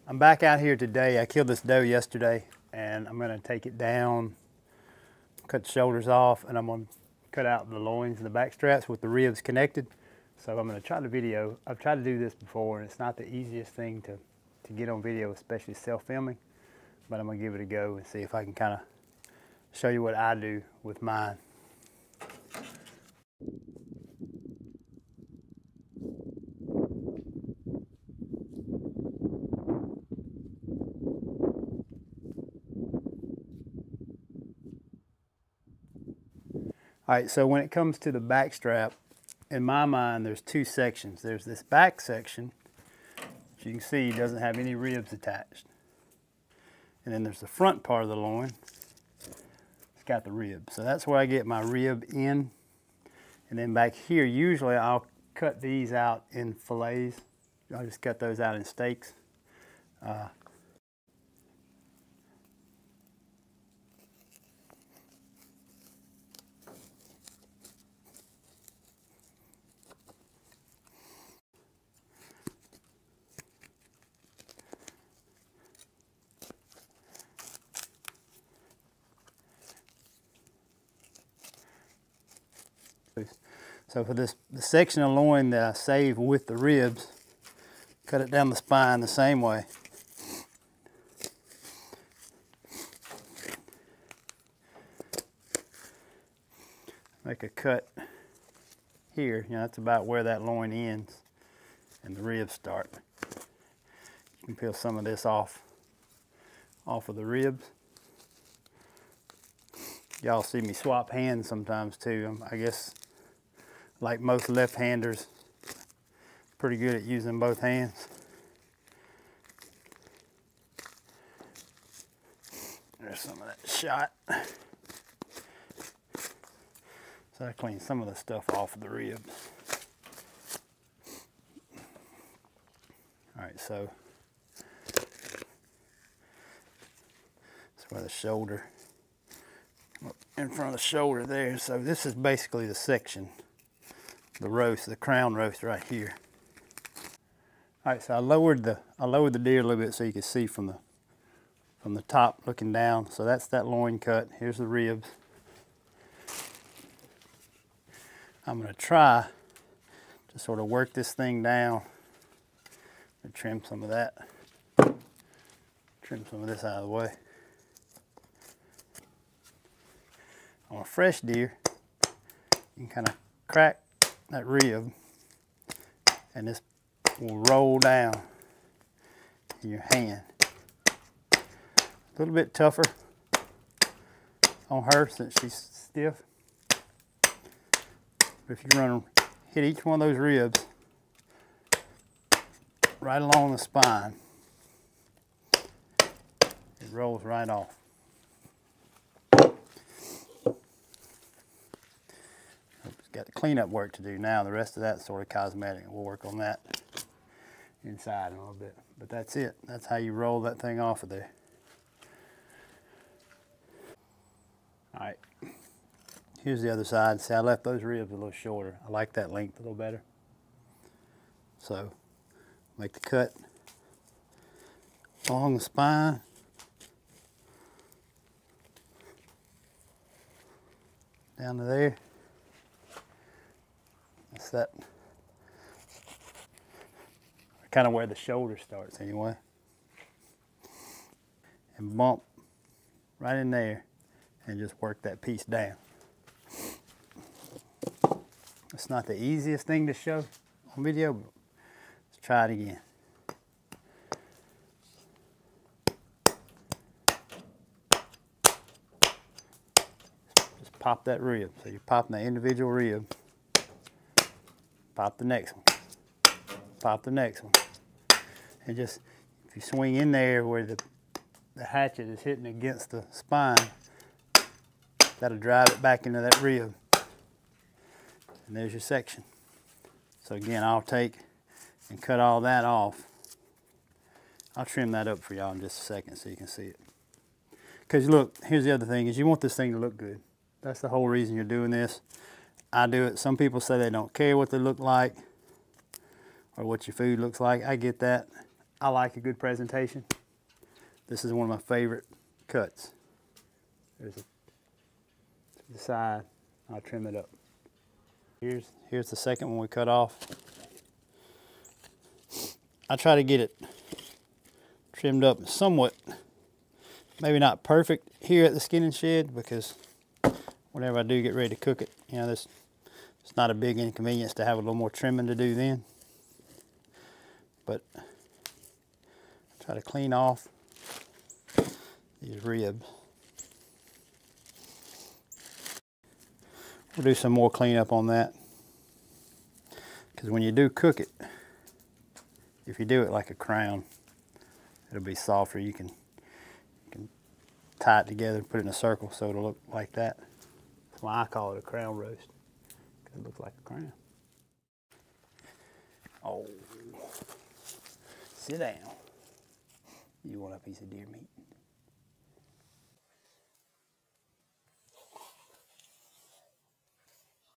I'm back out here today. I killed this doe yesterday, and I'm gonna take it down, cut the shoulders off, and I'm gonna cut out the loins and the back straps with the ribs connected. So I'm gonna try the video. I've tried to do this before, and it's not the easiest thing to get on video, especially self-filming, but I'm gonna give it a go and see if I can kind of show you what I do with mine. All right, so when it comes to the back strap, in my mind, there's two sections. There's this back section, which you can see doesn't have any ribs attached. And then there's the front part of the loin. It's got the ribs. So that's where I get my rib in. And then back here, usually I'll cut these out in fillets. I'll just cut those out in steaks. So for the section of loin that I save with the ribs, cut it down the spine the same way. Make a cut here, that's about where that loin ends and the ribs start. You can peel some of this off of the ribs. Y'all see me swap hands sometimes too. I guess like most left-handers, pretty good at using both hands. There's some of that shot. So I clean some of the stuff off of the ribs. All right, so that's where the shoulder, in front of the shoulder there. So this is basically the section. The roast, the crown roast right here. All right, so I lowered the deer a little bit so you can see from the top looking down. So that's that loin cut. Here's the ribs. I'm gonna try to sort of work this thing down and trim some of that. Trim some of this out of the way. On a fresh deer, you can kind of crack that rib, and this will roll down in your hand. A little bit tougher on her since she's stiff. But if you run, hit each one of those ribs right along the spine, it rolls right off. Got the cleanup work to do now. The rest of that's sort of cosmetic. We'll work on that inside in a little bit. But that's it. That's how you roll that thing off of there. All right. Here's the other side. See, I left those ribs a little shorter. I like that length a little better. So, make the cut along the spine. Down to there. That's that, kind of where the shoulder starts anyway. And bump right in there and just work that piece down. It's not the easiest thing to show on video, but let's try it again. Just pop that rib. So you're popping the individual rib. Pop the next one, pop the next one. And just, if you swing in there where the hatchet is hitting against the spine, that'll drive it back into that rib. And there's your section. So again, I'll take and cut all that off. I'll trim that up for y'all in just a second so you can see it. Because look, here's the other thing, is you want this thing to look good. That's the whole reason you're doing this. I do it. Some people say they don't care what they look like or what your food looks like. I get that. I like a good presentation. This is one of my favorite cuts. There's a to the side. I'll trim it up. Here's the second one we cut off. I try to get it trimmed up somewhat, maybe not perfect here at the skinning shed, because whenever I do get ready to cook it, you know, it's not a big inconvenience to have a little more trimming to do then. But try to clean off these ribs. We'll do some more cleanup on that, because when you do cook it, if you do it like a crown, it'll be softer. You can tie it together, put it in a circle so it'll look like that. That's why I call it a crown roast, because it looks like a crown. Oh, sit down. You want a piece of deer meat?